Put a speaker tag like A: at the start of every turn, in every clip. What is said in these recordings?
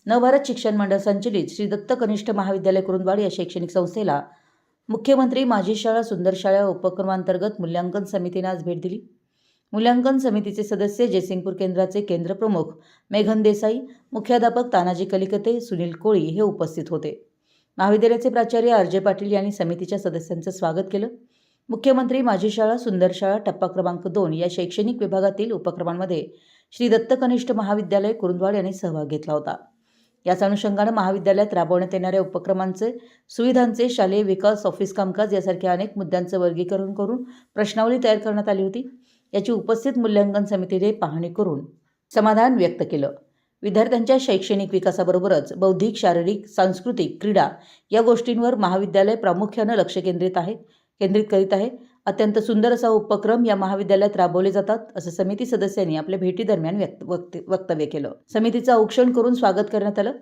A: नवभारत शिक्षण मंडळ संचलित श्री दत्त कनिष्ठ महाविद्यालय कुरुंदवाड या शैक्षणिक संस्थेला मुख्यमंत्री माझी शाळा सुंदर शाळा उपक्रमांतर्गत मूल्यांकन समितीने आज भेट दिली। मूल्यांकन समितीचे सदस्य जयसिंगपूर केंद्राचे केंद्रप्रमुख मेघन देसाई, मुख्याध्यापक तानाजी कलिकते, सुनील कोळी हे उपस्थित होते। महाविद्यालयाचे प्राचार्य आर.जे. पाटील यांनी समितीच्या सदस्यांचे स्वागत केलं। मुख्यमंत्री माझी शाळा सुंदर शाळा टप्पा क्रमांक 2 या शैक्षणिक विभागातील उपक्रमांमध्ये श्री दत्त कनिष्ठ महाविद्यालय कुरुंदवाड यांनी सहभाग घेतला होता। याच अनुषंगाने महाविद्यालयात राबवण्यात येणाऱ्या उपक्रमांचे, सुविधांचे, शालेय विकास, ऑफिस कामकाज यासारख्या अनेक मुद्द्यांचे वर्गीकरण करून प्रश्नावली तयार करण्यात आली होती। याची उपस्थित मूल्यांकन समितीने पाहणी करून समाधान व्यक्त केलं। विद्यार्थ्यांच्या शैक्षणिक विकासाबरोबरच बौद्धिक, शारीरिक, सांस्कृतिक, क्रीडा या गोष्टींवर महाविद्यालय प्रामुख्याने लक्ष केंद्रित करीत आहे। अत्यंत सुंदर असा उपक्रम या महाविद्यालयात राबवले जातात, असं समिती सदस्यांनी आपल्या भेटीदरम्यान वक्तव्य केलं। समितीचं औक्षण करून स्वागत करण्यात आलं।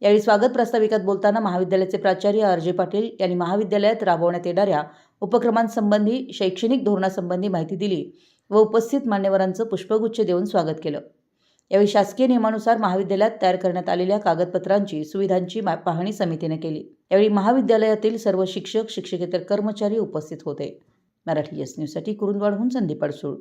A: यावेळी स्वागत प्रास्ताविकात बोलताना महाविद्यालयाचे प्राचार्य आर.जे. पाटील यांनी महाविद्यालयात राबवण्यात येणाऱ्या उपक्रमांसंबंधी, शैक्षणिक धोरणासंबंधी माहिती दिली व उपस्थित मान्यवरांचं पुष्पगुच्छ देऊन स्वागत केलं। यावेळी शासकीय नियमानुसार महाविद्यालयात तयार करण्यात आलेल्या कागदपत्रांची, सुविधांची पाहणी समितीने केली। यावेळी महाविद्यालयातील सर्व शिक्षक, शिक्षकेतर कर्मचारी उपस्थित होते। मराठी एस न्यूजसाठी कुरुंदवाडहून संदीप अडसूळ।